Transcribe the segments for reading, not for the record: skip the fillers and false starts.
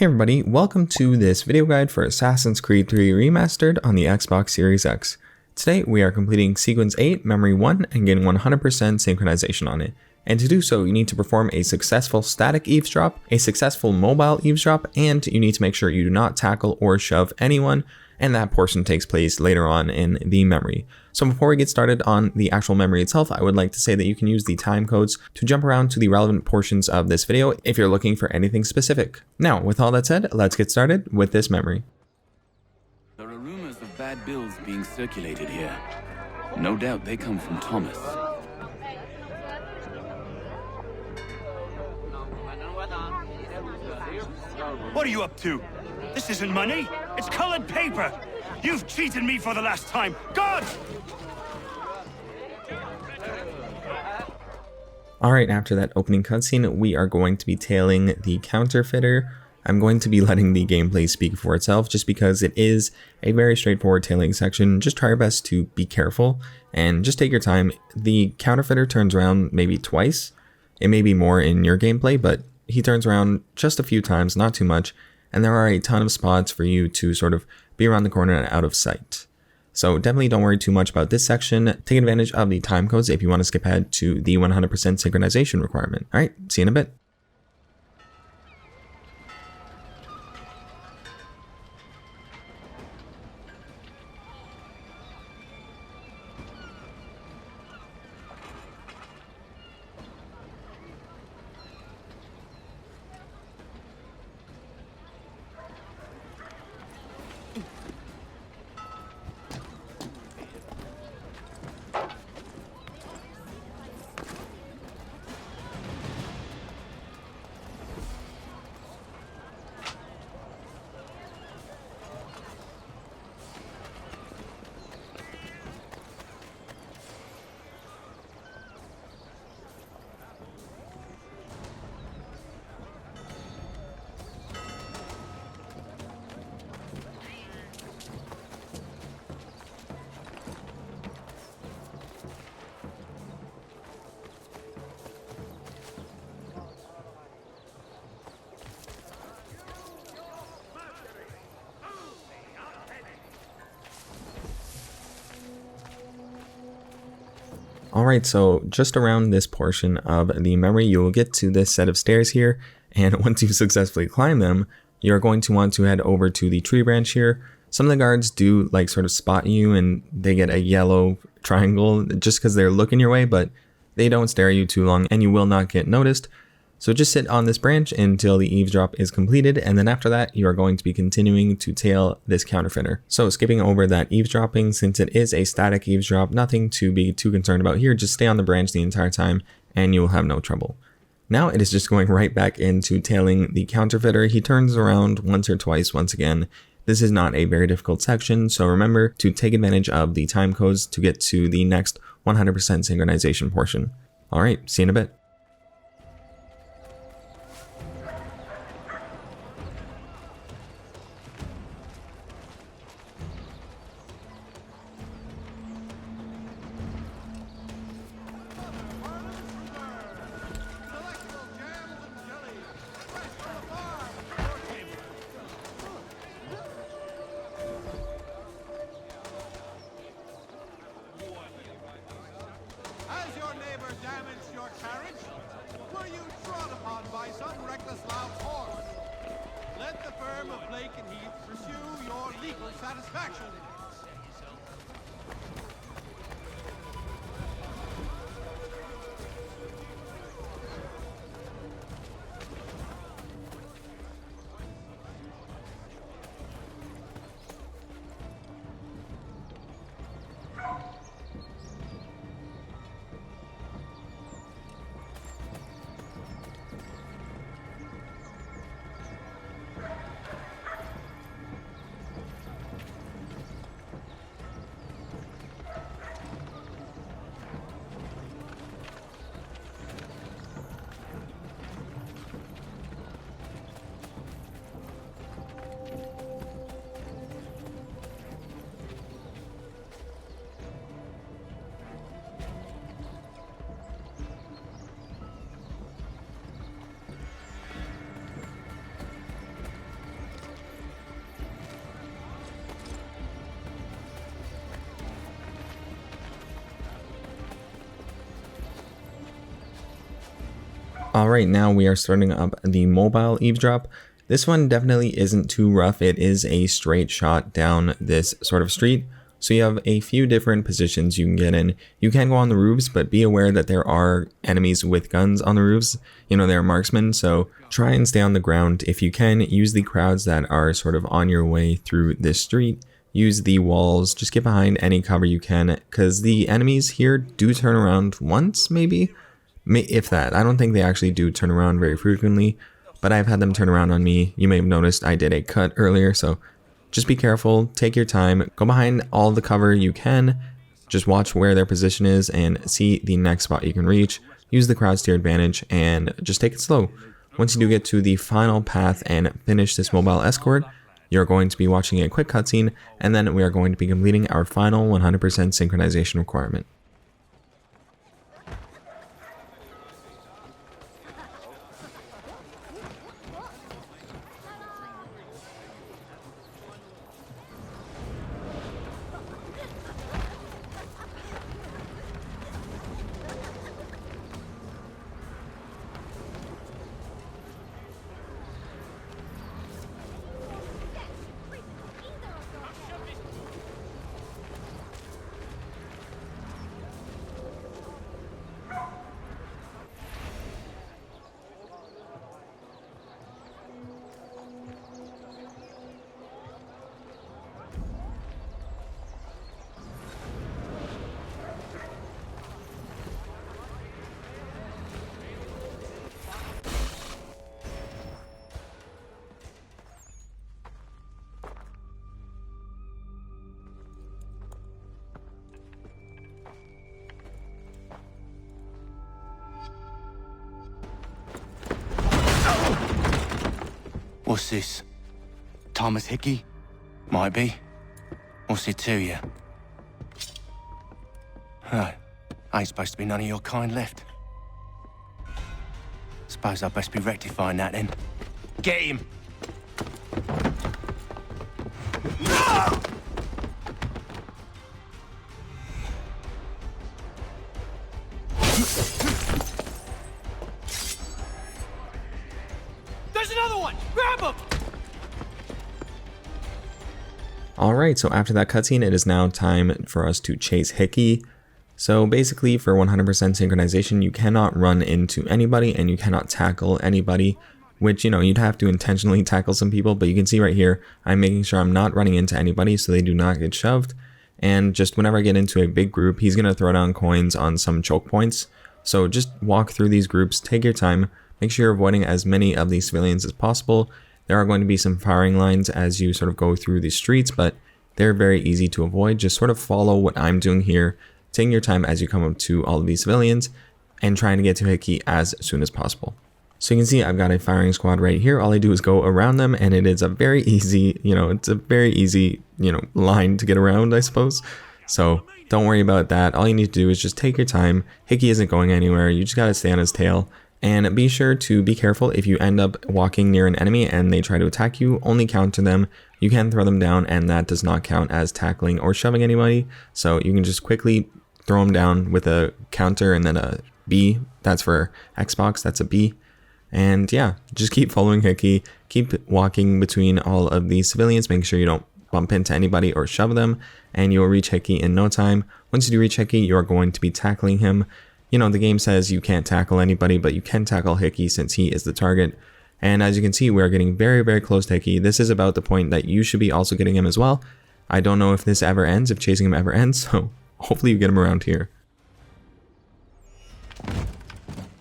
Hey everybody, welcome to this video guide for Assassin's Creed 3 Remastered on the Xbox Series X. Today we are completing Sequence 8, Memory 1, and getting 100% synchronization on it. And to do so, you need to perform a successful static eavesdrop, a successful mobile eavesdrop, and you need to make sure you do not tackle or shove anyone, and that portion takes place later on in the memory. So before we get started on the actual memory itself, I would like to say that you can use the timecodes to jump around to the relevant portions of this video if you're looking for anything specific. Now, with all that said, let's get started with this memory. There are rumors of bad bills being circulated here. No doubt they come from Thomas. What are you up to? This isn't money. It's colored paper. You've cheated me for the last time. God! Alright, after that opening cutscene, we are going to be tailing the Counterfeiter. I'm going to be letting the gameplay speak for itself just because it is a very straightforward tailing section. Just try your best to be careful and just take your time. The Counterfeiter turns around maybe twice. It may be more in your gameplay, but he turns around just a few times, not too much. And there are a ton of spots for you to sort of be around the corner and out of sight. So definitely don't worry too much about this section. Take advantage of the timecodes if you want to skip ahead to the 100% synchronization requirement. Alright, see you in a bit. Alright, so just around this portion of the memory, you will get to this set of stairs here, and once you successfully climb them, you're going to want to head over to the tree branch here. Some of the guards do like sort of spot you and they get a yellow triangle just because they're looking your way, but they don't stare at you too long and you will not get noticed. So just sit on this branch until the eavesdrop is completed, and then after that you are going to be continuing to tail this Counterfeiter. So skipping over that eavesdropping, since it is a static eavesdrop, nothing to be too concerned about here. Just stay on the branch the entire time and you will have no trouble. Now it is just going right back into tailing the Counterfeiter. He turns around once or twice once again. This is not a very difficult section, so remember to take advantage of the timecodes to get to the next 100% synchronization portion. Alright, see you in a bit. Has your neighbor damaged your carriage? Were you trod upon by some reckless loud's horse? Let the firm of Blake and Heath pursue your legal satisfaction. Alright, now we are starting up the mobile eavesdrop. This one definitely isn't too rough. It is a straight shot down this sort of street. So you have a few different positions you can get in. You can go on the roofs, but be aware that there are enemies with guns on the roofs. You know, they're marksmen, so try and stay on the ground. If you can, use the crowds that are sort of on your way through this street. Use the walls, just get behind any cover you can, because the enemies here do turn around once, maybe? If that. I don't think they actually do turn around very frequently, but I've had them turn around on me. You may have noticed I did a cut earlier, so just be careful, take your time, go behind all the cover you can, just watch where their position is and see the next spot you can reach. Use the crowds to your advantage and just take it slow. Once you do get to the final path and finish this mobile escort, you're going to be watching a quick cutscene, and then we are going to be completing our final 100% synchronization requirement. What's this? Thomas Hickey? Might be. What's it to you? Ain't supposed to be none of your kind left. Suppose I best be rectifying that then. Get him! There's another one! Grab him! Alright, so after that cutscene, it is now time for us to chase Hickey. So basically, for 100% synchronization, you cannot run into anybody and you cannot tackle anybody, which, you know, you'd have to intentionally tackle some people, but you can see right here, I'm making sure I'm not running into anybody so they do not get shoved. And just whenever I get into a big group, he's going to throw down coins on some choke points. So just walk through these groups, take your time, make sure you're avoiding as many of these civilians as possible. There are going to be some firing lines as you sort of go through these streets, but they're very easy to avoid. Just sort of follow what I'm doing here, taking your time as you come up to all of these civilians and trying to get to Hickey as soon as possible. So you can see I've got a firing squad right here. All I do is go around them, and it is a very easy, line to get around, I suppose. So don't worry about that. All you need to do is just take your time. Hickey isn't going anywhere. You just got to stay on his tail. And be sure to be careful if you end up walking near an enemy and they try to attack you, only counter them. You can throw them down, and that does not count as tackling or shoving anybody. So you can just quickly throw them down with a counter and then a B. That's for Xbox, that's a B. And yeah, just keep following Hickey, keep walking between all of these civilians, making sure you don't bump into anybody or shove them, and you'll reach Hickey in no time. Once you do reach Hickey, you're going to be tackling him. You know, the game says you can't tackle anybody, but you can tackle Hickey since he is the target. And as you can see, we are getting very, very close to Hickey. This is about the point that you should be also getting him as well. I don't know if this ever ends, if chasing him ever ends, so hopefully you get him around here.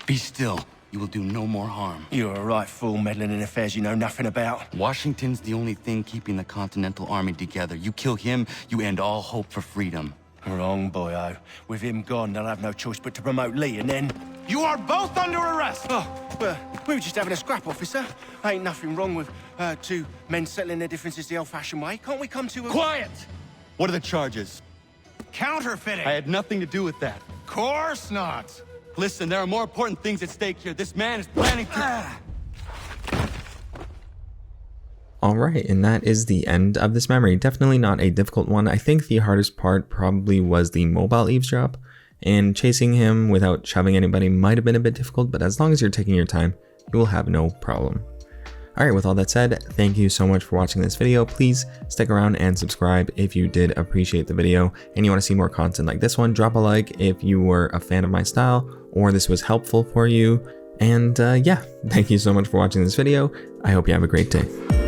Be still. You will do no more harm. You're a right fool meddling in affairs you know nothing about. Washington's the only thing keeping the Continental Army together. You kill him, you end all hope for freedom. Wrong, boyo. With him gone, they'll have no choice but to promote Lee, and then... You are both under arrest! Oh, well, we were just having a scrap, officer. Ain't nothing wrong with two men settling their differences the old-fashioned way. Can't we come to a... Quiet! What are the charges? Counterfeiting! I had nothing to do with that. Course not! Listen, there are more important things at stake here. This man is planning to... Alright, and that is the end of this memory. Definitely not a difficult one. I think the hardest part probably was the mobile eavesdrop. and chasing him without shoving anybody might have been a bit difficult, but as long as you're taking your time, you will have no problem. Alright, with all that said, thank you so much for watching this video. Please stick around and subscribe if you did appreciate the video and you want to see more content like this one. Drop a like if you were a fan of my style or this was helpful for you. And yeah, thank you so much for watching this video. I hope you have a great day.